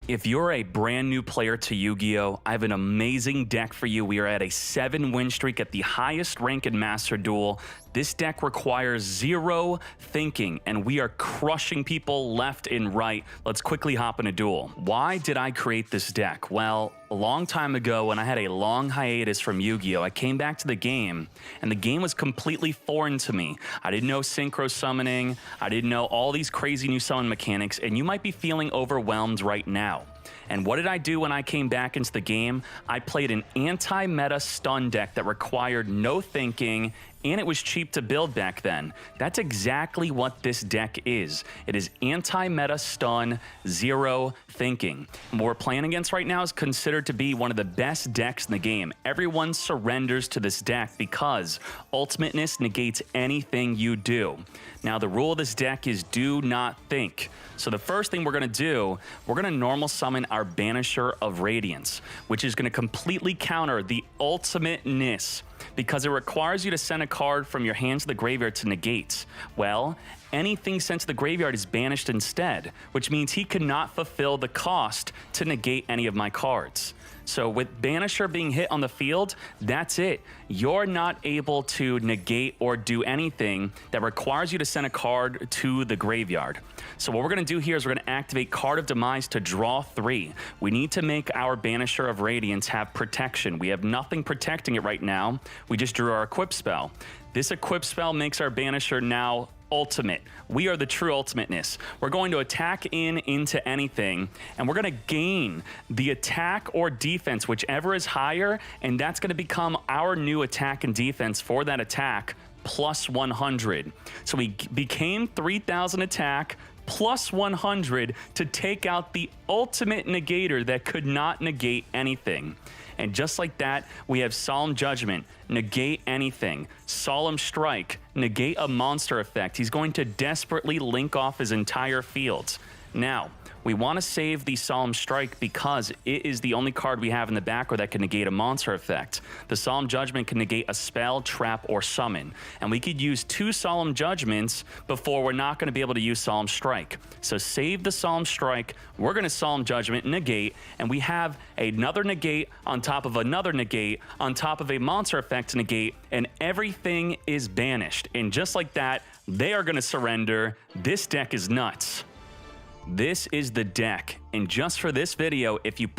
If you're a brand new player to Yu-Gi-Oh, I have an amazing deck for you. We are at a 7-win streak at the highest rank in Master Duel. This deck requires zero thinking, and we are crushing people left and right. Let's quickly hop in a duel. Why did I create this deck? Well, a long time ago when I had a long hiatus from Yu-Gi-Oh, I came back to the game, and the game was completely foreign to me. I didn't know synchro summoning, I didn't know all these crazy new summon mechanics, and you might be feeling overwhelmed right now. And what did I do when I came back into the game? I played an anti-meta stun deck that required no thinking, and it was cheap to build back then. That's exactly what this deck is. It is anti-meta stun, zero thinking. And what we're playing against right now is considered to be one of the best decks in the game. Everyone surrenders to this deck because ultimateness negates anything you do. Now, the rule of this deck is do not think. So the first thing we're going to do, we're going to normal summon our Banisher of Radiance, which is going to completely counter the ultimateness because it requires you to send a card from your hand to the graveyard to negate. Well, anything sent to the graveyard is banished instead, which means he cannot fulfill the cost to negate any of my cards. So with Banisher being hit on the field, that's it. You're not able to negate or do anything that requires you to send a card to the graveyard. So what we're going to do here is we're going to activate Card of Demise to draw 3. We need to make our Banisher of Radiance have protection. We have nothing protecting it right now. We just drew our equip spell. This equip spell makes our Banisher now ultimate. We are the true ultimateness. We're going to attack into anything, and we're going to gain the attack or defense, whichever is higher, and that's going to become our new attack and defense for that attack, plus 100. So we became 3,000 attack, plus 100 to take out the ultimate negator that could not negate anything. And just like that, we have Solemn Judgment, negate anything. Solemn Strike, negate a monster effect. He's going to desperately link off his entire field. Now, we want to save the Solemn Strike because it is the only card we have in the back that can negate a monster effect. The Solemn Judgment can negate a spell, trap, or summon. And we could use 2 Solemn Judgments before we're not going to be able to use Solemn Strike. So save the Solemn Strike, we're going to Solemn Judgment, negate, and we have another negate on top of another negate on top of a monster effect negate, and everything is banished. And just like that, they are going to surrender. This deck is nuts. This is the deck, and just for this video, if you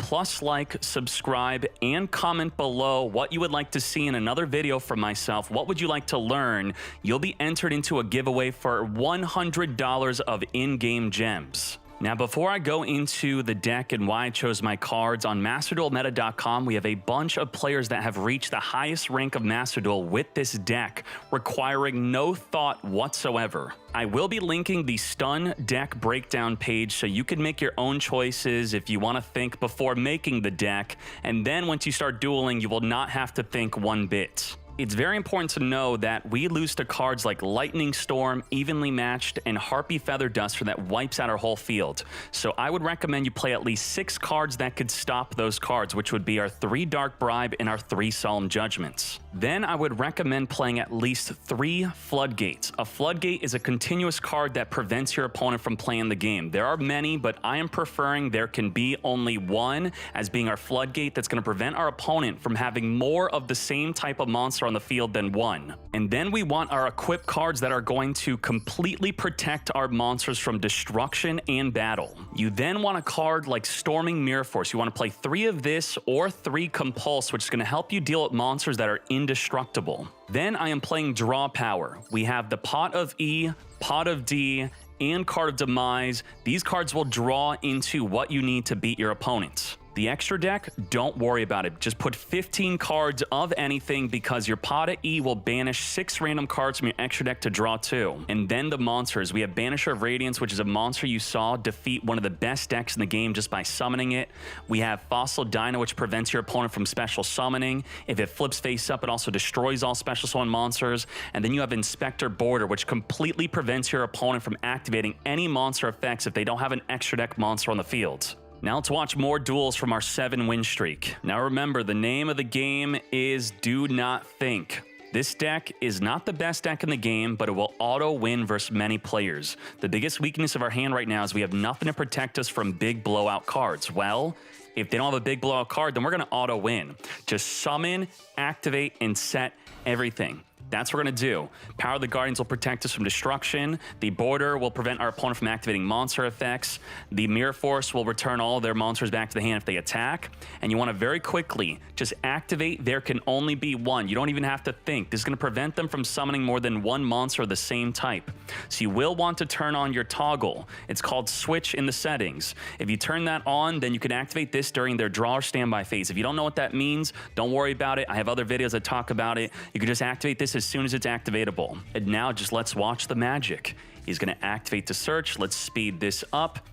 like, subscribe, and comment below what you would like to see in another video from myself, what would you like to learn, you'll be entered into a giveaway for $100 of in-game gems. Now, before I go into the deck and why I chose my cards, on MasterDuelMeta.com, we have a bunch of players that have reached the highest rank of Master Duel with this deck, requiring no thought whatsoever. I will be linking the Stun deck breakdown page so you can make your own choices if you want to think before making the deck, and then once you start dueling, you will not have to think one bit. It's very important to know that we lose to cards like Lightning Storm, Evenly Matched, and Harpy Feather Duster that wipes out our whole field. So I would recommend you play at least 6 cards that could stop those cards, which would be our 3 Dark Bribe and our 3 Solemn Judgments. Then I would recommend playing at least 3 Floodgates. A Floodgate is a continuous card that prevents your opponent from playing the game. There are many, but I am preferring there can be only one as being our Floodgate that's going to prevent our opponent from having more of the same type of monster on the field than one. And then we want our equip cards that are going to completely protect our monsters from destruction and battle. You then want a card like Storming Mirror Force. You want to play 3 of this or 3 Compulse, which is going to help you deal with monsters that are indestructible. Then I am playing Draw Power. We have the Pot of E, Pot of D, and Card of Demise. These cards will draw into what you need to beat your opponents. The extra deck, don't worry about it. Just put 15 cards of anything because your Pot of E will banish 6 random cards from your extra deck to draw 2. And then the monsters. We have Banisher of Radiance, which is a monster you saw defeat one of the best decks in the game just by summoning it. We have Fossil Dino, which prevents your opponent from special summoning. If it flips face up, it also destroys all special summon monsters. And then you have Inspector Border, which completely prevents your opponent from activating any monster effects if they don't have an extra deck monster on the field. Now let's watch more duels from our 7-win streak. Now remember, the name of the game is Do Not Think. This deck is not the best deck in the game, but it will auto-win versus many players. The biggest weakness of our hand right now is we have nothing to protect us from big blowout cards. Well, if they don't have a big blowout card, then we're going to auto-win. Just summon, activate, and set everything. That's what we're going to do. Power of the Guardians will protect us from destruction. The Border will prevent our opponent from activating monster effects. The Mirror Force will return all their monsters back to the hand if they attack. And you want to very quickly just activate There Can Only Be One. You don't even have to think. This is going to prevent them from summoning more than one monster of the same type. So you will want to turn on your toggle. It's called Switch in the settings. If you turn that on, then you can activate this during their draw or standby phase. If you don't know what that means, don't worry about it. I have other videos that talk about it. You can just activate this as soon as it's activatable. And now just let's watch the magic. He's going to activate to search. Let's speed this up.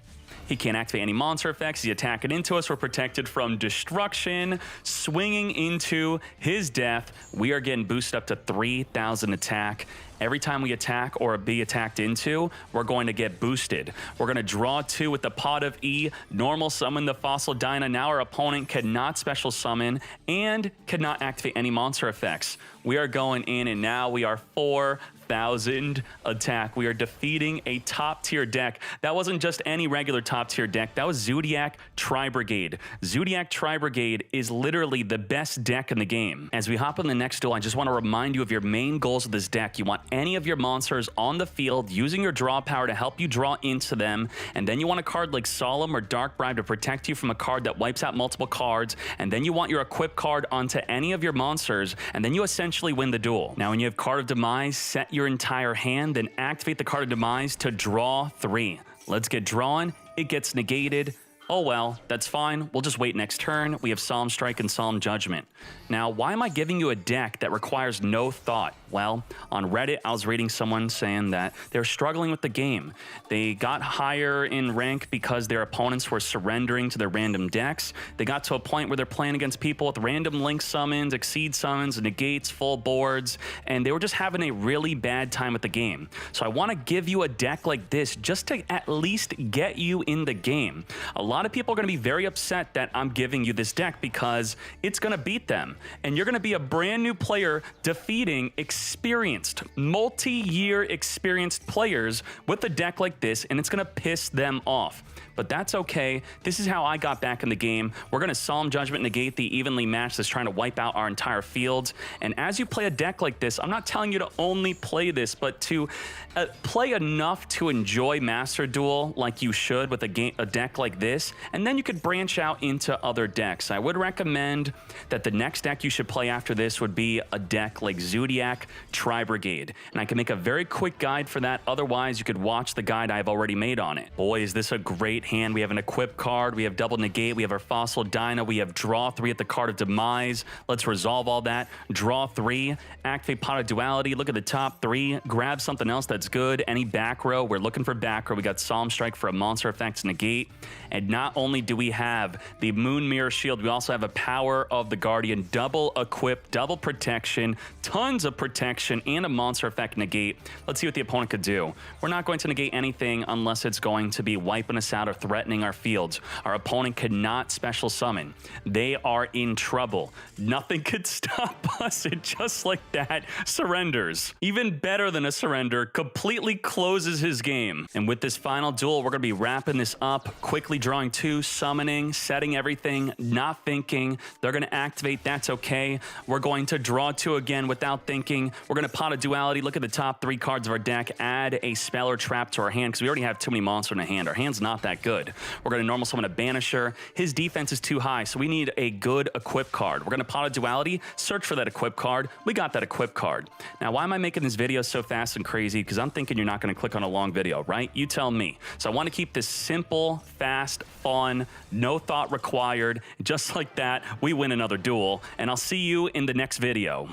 He can't activate any monster effects. He's attacking into us. We're protected from destruction. Swinging into his death. We are getting boosted up to 3,000 attack. Every time we attack or be attacked into, we're going to get boosted. We're going to draw 2 with the Pot of E, normal summon the Fossil Dyna. Now our opponent cannot special summon and cannot activate any monster effects. We are going in, and now we are 4,000 attack. We are defeating a top tier deck. That wasn't just any regular top tier deck. That was Zodiac Tri-Brigade. Zodiac Tri-Brigade is literally the best deck in the game. As we hop on the next duel, I just want to remind you of your main goals of this deck. You want any of your monsters on the field using your draw power to help you draw into them, and then you want a card like Solemn or Dark Bribe to protect you from a card that wipes out multiple cards, and then you want your equip card onto any of your monsters, and then you essentially win the duel. Now when you have Card of Demise, set your entire hand, then activate the Card of Demise to draw 3. Let's get drawn. It gets negated. Oh well, that's fine. We'll just wait next turn. We have Solemn Strike and Solemn Judgment. Now, why am I giving you a deck that requires no thought? Well, on Reddit, I was reading someone saying that they're struggling with the game. They got higher in rank because their opponents were surrendering to their random decks. They got to a point where they're playing against people with random link summons, exceed summons, negates, full boards, and they were just having a really bad time with the game. So I want to give you a deck like this just to at least get you in the game. A lot of people are going to be very upset that I'm giving you this deck because it's going to beat them. And you're going to be a brand new player defeating experienced, multi-year experienced players with a deck like this, and it's going to piss them off. But that's okay. This is how I got back in the game. We're going to Solemn Judgment negate the evenly matched that's trying to wipe out our entire field. And as you play a deck like this, I'm not telling you to only play this, but to play enough to enjoy Master Duel like you should with a deck like this, and then you could branch out into other decks. I would recommend that the next deck you should play after this would be a deck like Zodiac Tri-Brigade. And I can make a very quick guide for that. Otherwise, you could watch the guide I've already made on it. Boy, is this a great hand. We have an equip card, we have double negate, we have our Fossil Dyna, we have draw 3 at the Card of Demise. Let's resolve all that. Draw 3, activate Pot of Duality, look at the top 3, grab something else that's good. Any back row, we're looking for back row. We got Solemn Strike for a monster effects negate. And not only do we have the Moon Mirror Shield, we also have a Power of the Guardian, double equip, double protection, tons of protection, and a monster effect negate. Let's see what the opponent could do. We're not going to negate anything unless it's going to be wiping us out or threatening our fields. Our opponent cannot special summon. They are in trouble. Nothing could stop us. It just like that surrenders. Even better than a surrender, completely closes his game. And with this final duel, we're going to be wrapping this up, quickly drawing 2, summoning, setting everything, not thinking. They're going to activate. That's okay. We're going to draw 2 again without thinking. We're going to Pot of Duality. Look at the top 3 cards of our deck. Add a spell or trap to our hand because we already have too many monsters in the hand. Our hand's not that good. We're going to normal summon a Banisher. His defense is too high, so we need a good equip card. We're going to Pot of Duality, search for that equip card. We got that equip card. Now, why am I making this video so fast and crazy? Because I'm thinking you're not going to click on a long video, right? You tell me. So I want to keep this simple, fast, fun, no thought required. Just like that, we win another duel, and I'll see you in the next video.